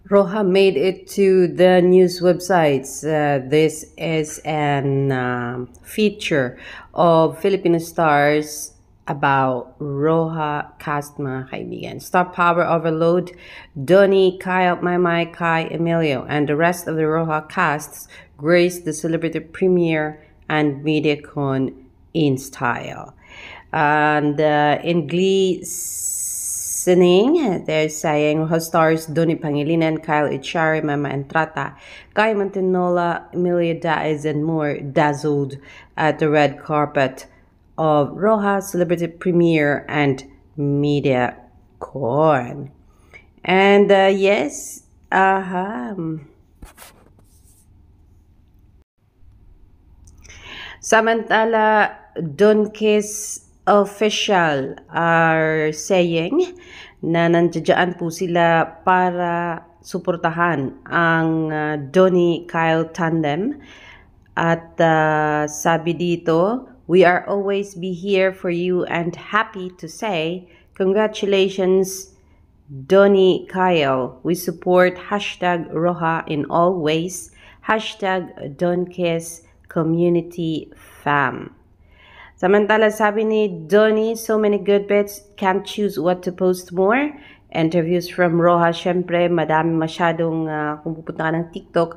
Roja made it to the news websites. This is an feature of Filipino stars about Roja cast, mga kaibigan. Star Power Overload, Donnie, Kyle, Maymay, Kai, Emilio, and the rest of the Roja casts graced the celebrity premiere and MediaCon in style. And in Glee they're saying Roja stars Donnie Pangilinan, Kyle Echari, Mama Entrata, Kai Mantinola, Emilio Daez, and more dazzled at the red carpet of Roja celebrity premiere and MediaCon. And yes, samantala, Donkey's official are saying na nandiyan po sila para suportahan ang Donnie Kyle tandem. At sabi dito, we are always be here for you and happy to say, congratulations, Donnie Kyle. We support hashtag Roja in all ways. Hashtag Donkey's community fam. Samantala, sabi ni Donnie, so many good bits, can't choose what to post more. Interviews from Roja, syempre, madami masyadong, kung pupunta ka ng TikTok,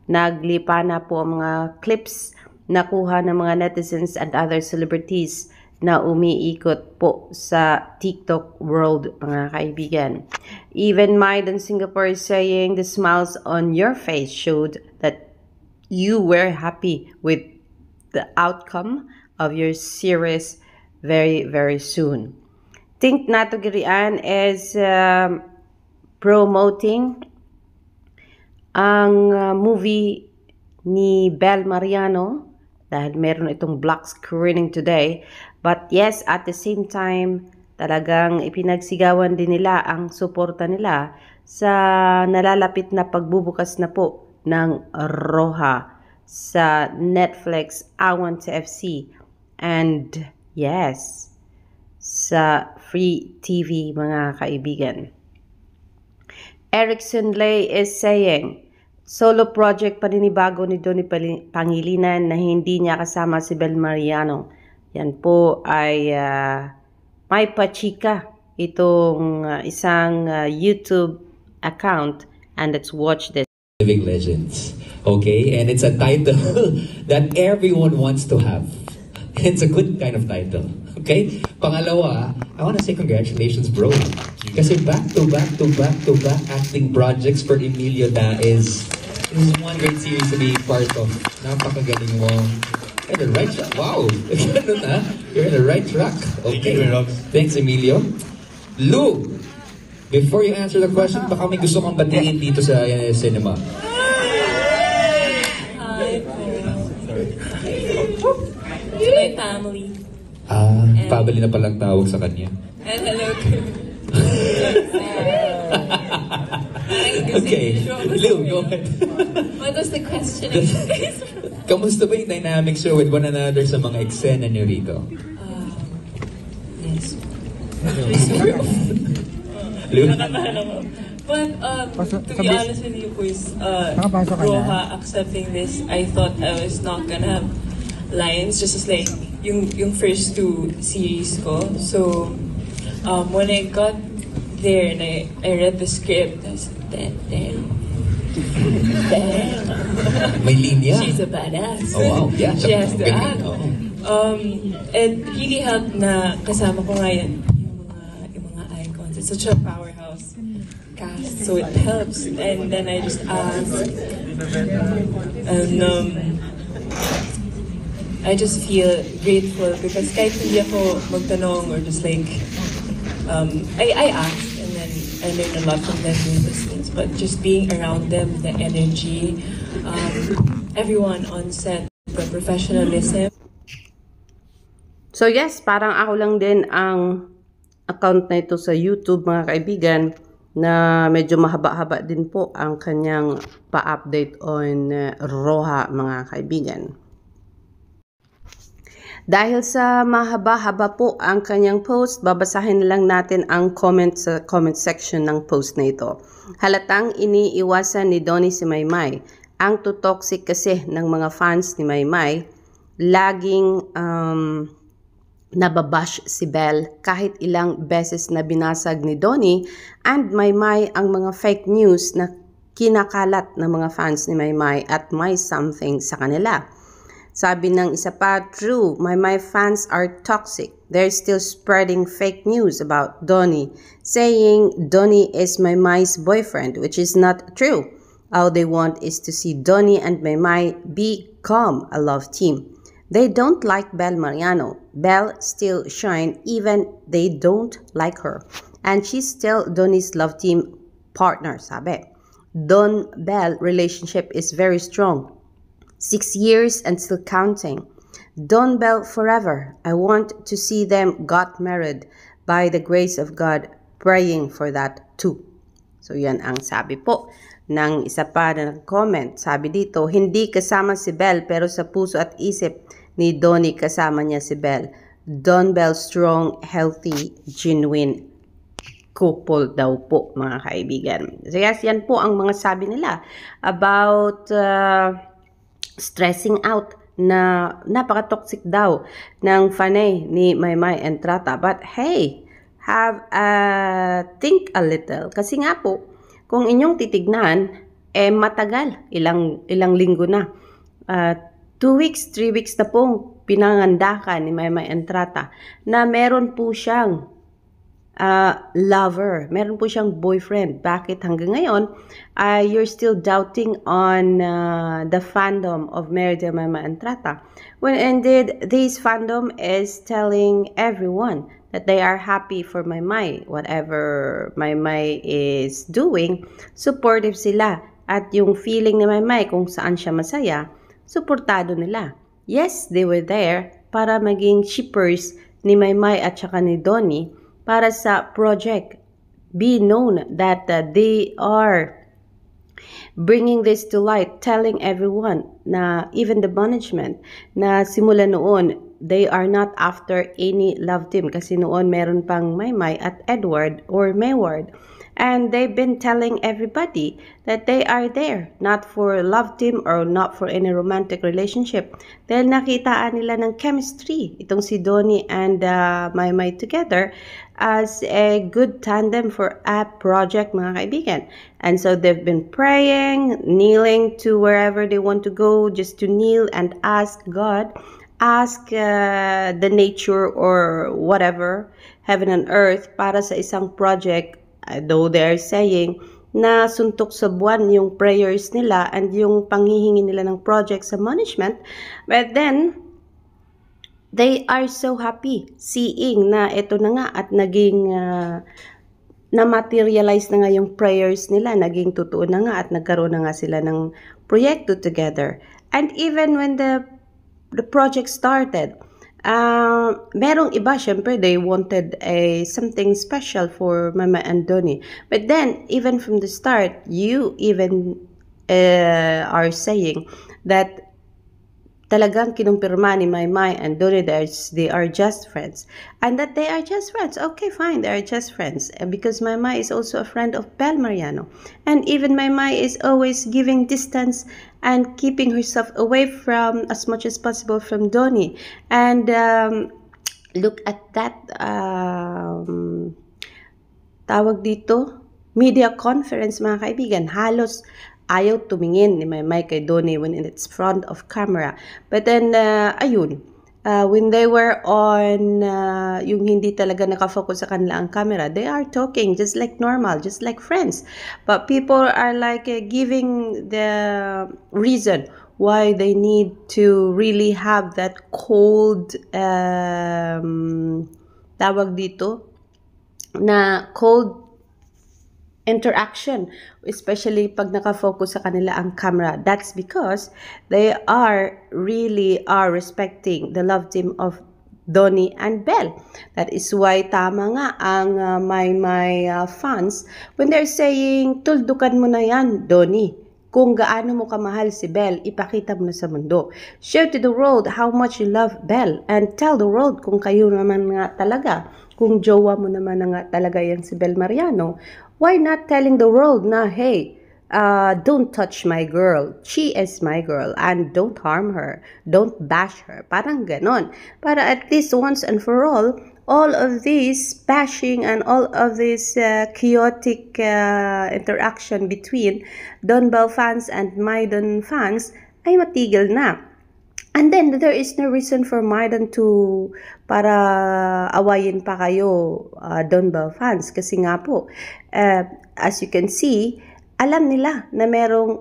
naglipa na po ang mga clips nakuha ng mga netizens and other celebrities na umiikot po sa TikTok world, mga kaibigan. Even Maiden Singapore is saying, the smiles on your face showed that you were happy with the outcome of your series very, very soon. Think Nato Girian is promoting ang movie ni Bel Mariano dahil meron itong block screening today. But yes, at the same time, talagang ipinagsigawan din nila ang suporta nila sa nalalapit na pagbubukas na po ng Roja sa Netflix, Awan to FC. And yes, sa Free TV, mga kaibigan. Erickson Lay is saying, solo project paninibago ni Donnie Pangilinan na hindi niya kasama si Bel Mariano. Yan po ay may pachika itong isang YouTube account, and let's watch this. Living Legends. Okay, and it's a title that everyone wants to have. It's a good kind of title. Okay? Pangalawa, I want to say congratulations, bro. Kasi back to back acting projects for Emilio Daez. This is one great series to be part of. Napakagaling mo. You're in the right track. Wow! You're in the right track. Okay. Thanks, Emilio. Lou, before you answer the question, baka may gusto kang batiin dito sa cinema. To my family. Family na palang tawag sa kanya. And hello to... Okay. Lou, go ahead. What was the question? Kamusta ba yung dynamics with one another sa mga eksena niyo rito? Yes. Lou? But to be honest with you, boys, Roja accepting this, I thought I was not gonna have lines, just as like yung first two series ko. So when I got there and I read the script, I said, damn. May linya. She's a badass. Oh wow, yeah. She has to act. Oh. It really helped na kasama ko ngayon yung mga icons. It's such a powerhouse cast, so it helps. And then I just asked, and I just feel grateful because kahit hindi ako magtanong or just like, I asked and then I learned a lot from them doing these things. But just being around them, the energy, everyone on set, the professionalism. So yes, parang ako lang din ang account na ito sa YouTube, mga kaibigan, na medyo mahaba-haba din po ang kanyang pa-update on Roja, mga kaibigan. Dahil sa mahaba-haba po ang kanyang post, babasahin na lang natin ang comment sa comment section ng post na ito. Halatang iniiwasan ni Donnie si Maymay. Ang toxic kasi ng mga fans ni Maymay, laging nababash si Belle kahit ilang beses na binasag ni Donnie and Maymay ang mga fake news na kinakalat ng mga fans ni Maymay at may something sa kanila. Sabi ng isa pa, true, my fans are toxic. They're still spreading fake news about Donnie, saying Donnie is May's boyfriend, which is not true. All they want is to see Donnie and May become a love team. They don't like Belle Mariano. Belle still shine even they don't like her. And she's still Donnie's love team partner, sabi. Don-Belle relationship is very strong. 6 years and still counting. Don-Belle forever. I want to see them got married by the grace of God. Praying for that too. So yan ang sabi po ng isa pa na nag-comment. Sabi dito, hindi kasama si Belle pero sa puso at isip ni Donnie kasama niya si Belle. Don-Belle strong, healthy, genuine couple daw po mga kaibigan. So yes, yan po ang mga sabi nila about stressing out na napaka-toxic daw ng fanay ni Maymay Entrata. But hey, have think a little. Kasi nga po, kung inyong titignan, matagal, ilang linggo na. 2 weeks, 3 weeks na pong pinangandakan ni Maymay Entrata na meron po siyang lover. Meron po siyang boyfriend. Bakit hanggang ngayon, you're still doubting on the fandom of Meridia Maymay Entrata? When indeed, this fandom is telling everyone that they are happy for Maymay. Whatever Maymay is doing, supportive sila. At yung feeling ni Maymay kung saan siya masaya, suportado nila. Yes, they were there para maging shippers ni Maymay at saka ni Donnie para sa project. Be known that they are bringing this to light, telling everyone na even the management na simula noon, they are not after any love team kasi noon meron pang Maymay at Edward or Mayward. And they've been telling everybody that they are there, not for love team or not for any romantic relationship. Dahil nakitaan nila ng chemistry, itong si Donnie and Maymay together as a good tandem for a project, mga kaibigan. And so they've been praying, kneeling to wherever they want to go, just to kneel and ask God, ask the nature or whatever, heaven and earth, para sa isang project. Though they're saying na suntok sa buwan yung prayers nila and yung panghihingi nila ng project sa management, but then they are so happy seeing na ito na nga at naging na-materialize na nga yung prayers nila, naging totoo na nga at nagkaroon na nga sila ng proyekto together. And even when the project started, merong iba, syempre, they wanted something special for Mama and Donnie. But then, even from the start, you even are saying that talagang kinumpirma ni Maymay and Donnie they are just friends. And that they are just friends. Okay, fine, they are just friends. Because Maymay is also a friend of Belle Mariano. And even Maymay is always giving distance and keeping herself away from, as much as possible, from Donnie. And look at that, tawag dito, media conference, mga kaibigan. Halos ayaw tumingin ni Maymay kay Donnie when it's front of camera. But then, ayun, when they were on, yung hindi talaga nakafocus sa kanila ang camera, they are talking just like normal, just like friends. But people are like giving the reason why they need to really have that cold, tawag dito, na cold interaction, especially pag nakafocus sa kanila ang camera. That's because they are really respecting the love team of Donnie and Belle. That is why tama nga ang my fans when they're saying, tuldukan mo na yan, Donnie. kung gaano mo kamahal si Belle, ipakita mo na sa mundo. Show to the world how much you love Belle and tell the world kung kayo naman nga talaga, kung jowa mo naman na nga talaga yan si Belle Mariano. Why not telling the world na, hey, don't touch my girl. She is my girl and don't harm her. Don't bash her. Parang ganon. Para at least once and for all of this bashing and all of this chaotic interaction between Don Bell fans and Maidon fans ay matigil na. And then there is no reason for Maidon to para awayin pa kayo Don Bell fans kasi nga po as you can see, alam nila na merong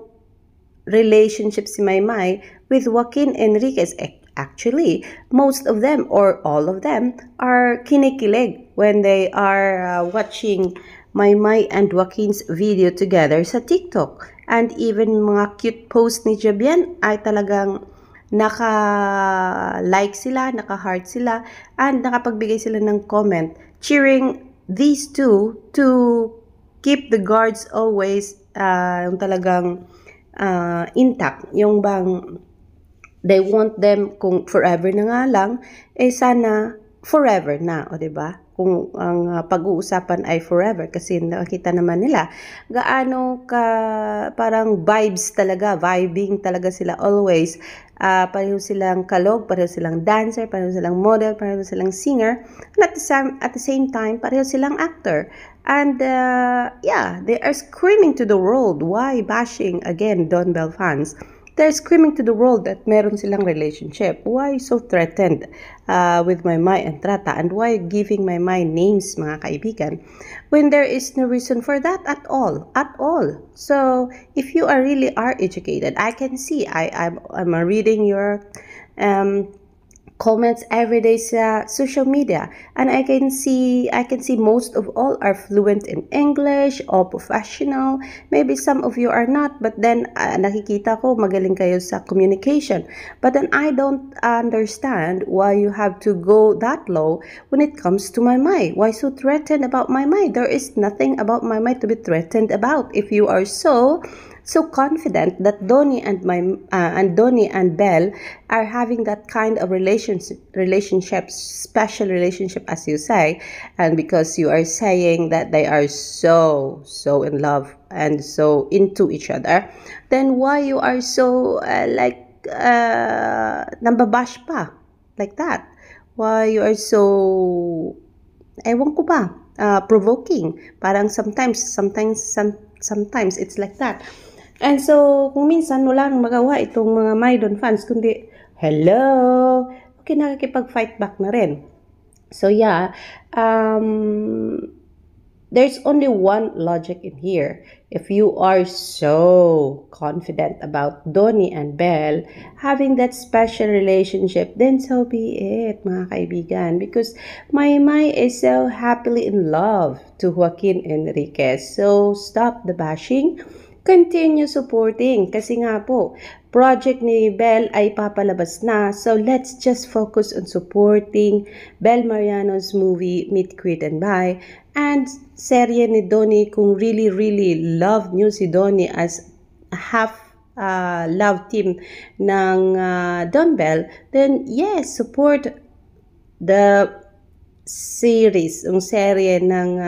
relationship si Maymay with Joaquin Enriquez. Actually, most of them or all of them are kinikilig when they are watching Maymay and Joaquin's video together sa TikTok. And even mga cute post ni Jabian ay talagang naka-like sila, naka-heart sila, and nakapagbigay sila ng comment cheering these two to keep the guards always yung talagang intact. Yung bang they want them, kung forever na nga lang, sana forever na, o diba? Kung ang pag-uusapan ay forever, kasi nakita naman nila, gaano ka, parang vibing talaga sila always. Pareho silang kalog, pareho silang dancer, pareho silang model, pareho silang singer, and at the same time, pareho silang actor. And yeah, they are screaming to the world. Why bashing again Don Bell fans? They're screaming to the world that meron silang relationship. Why so threatened with Maymay and Trata? And why giving Maymay names, mga kaibigan, when there is no reason for that at all? At all. So, if you are really educated, I can see, I'm reading your comments every day sa social media, and I can see most of all are fluent in English or professional. Maybe some of you are not, but then nakikita ko magaling kayo sa communication. But then I don't understand why you have to go that low when it comes to Maymay. Why so threatened about Maymay? There is nothing about Maymay to be threatened about. If you are so confident that Donnie and Belle are having that kind of relationship, special relationship, as you say, and because you are saying that they are so in love and so into each other, then why you are so nambabash pa like that? Why you are so, ewan ko ba, provoking? Parang sometimes it's like that. And so, kung minsan wala nang magawa itong mga Maidon fans, kundi, hello, okay, nakikipag-fight back na rin. So yeah, there's only one logic in here. If you are so confident about Donnie and Belle having that special relationship, then so be it, mga kaibigan. Because Maymay is so happily in love to Joaquin Enriquez. So stop the bashing. Continue supporting kasi nga po, project ni Belle ay papalabas na. So let's just focus on supporting Belle Mariano's movie Meet, Greet, and Buy, and serye ni Donnie. Kung really love nyo si Donnie as half love team ng Don Bell, then yes, support the series, yung serye ng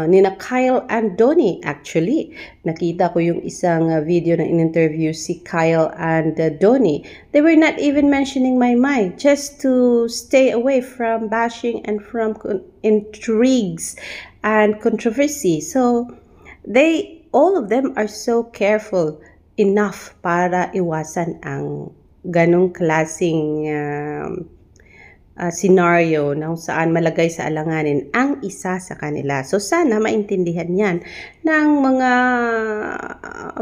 nina Kyle and Donnie. Actually, nakita ko yung isang video na in-interview si Kyle and Donnie. They were not even mentioning Maymay, just to stay away from bashing and from intrigues and controversy. So, all of them are so careful enough para iwasan ang ganong klaseng scenario na saan malagay sa alanganin ang isa sa kanila. So sana maintindihan yan ng mga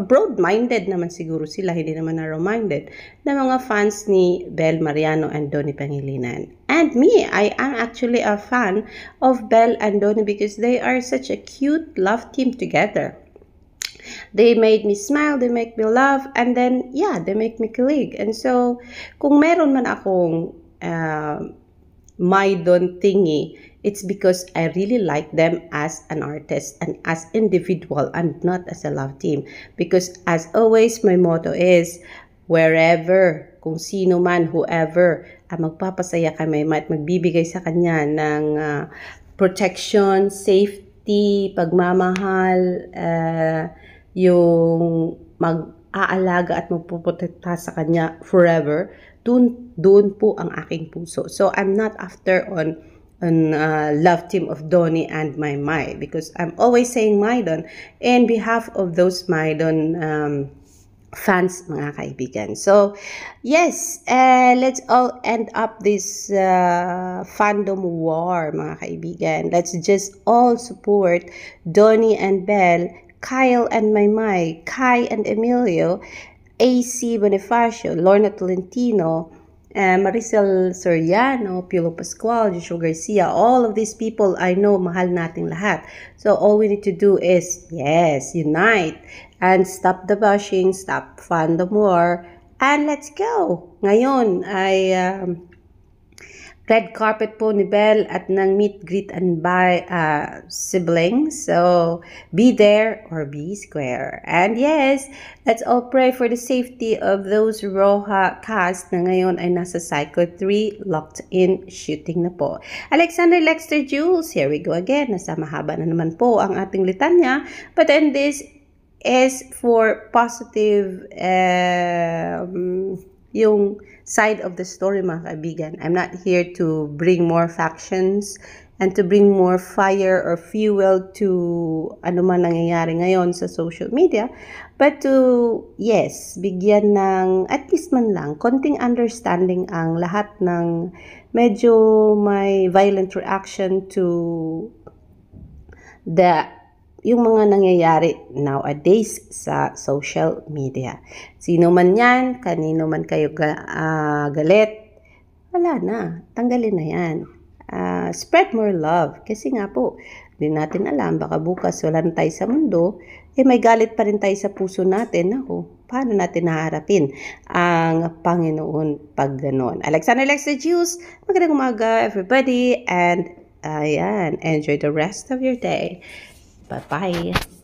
broad-minded naman siguro sila, hindi naman narrow-minded, na mga fans ni Belle Mariano and Donnie Pangilinan. And me, I am actually a fan of Belle and Donnie because they are such a cute love team together. They made me smile, they make me laugh, and then, yeah, they make me kilig. And so, kung meron man akong Maidon thingy it's because I really like them as an artist and as individual and not as a love team. Because as always, my motto is, wherever, kung sino man, whoever, magpapasaya kay Maymay at magbibigay sa kanya ng protection, safety, pagmamahal, yung mag-aalaga at magpuprotekta sa kanya forever, dun po ang aking puso. So I'm not after on love team of Donnie and Maymay, because I'm always saying Maydon in behalf of those Maydon fans, mga kaibigan. So yes, let's all end up this fandom war, mga kaibigan. Let's just all support Donnie and Belle, Kyle and Maymay, Kai and Emilio, AC Bonifacio, Lorna Tolentino, Maricel Soriano, Piolo Pascual, Joshua Garcia. All of these people, I know, mahal nating lahat. So all we need to do is, yes, unite and stop the bashing, stop fandom war, and let's go. Ngayon ay red carpet po ni Belle at ng meet, greet, and buy siblings. So, be there or be square. And yes, let's all pray for the safety of those Roja cast na ngayon ay nasa Cycle 3, locked in, shooting na po. Alexander Lexter Jules, here we go again. Nasa mahaba na naman po ang ating litanya. But then this is for positive yung side of the story, mga kaibigan. I'm not here to bring more factions and to bring more fire or fuel to ano man nangyayari ngayon sa social media, but to, yes, bigyan ng at least man lang konting understanding ang lahat ng medyo may violent reaction to yung mga nangyayari nowadays sa social media. Sino man yan, kanino man kayo galit, wala na, tanggalin na yan. Spread more love. Kasi nga po, hindi natin alam, baka bukas wala na tayo sa mundo, may galit pa rin tayo sa puso natin. Ako, paano natin naharapin ang Panginoon pag ganon? Alexander Lexter Juice, magandang umaga everybody, and ayan, enjoy the rest of your day. Bye-bye.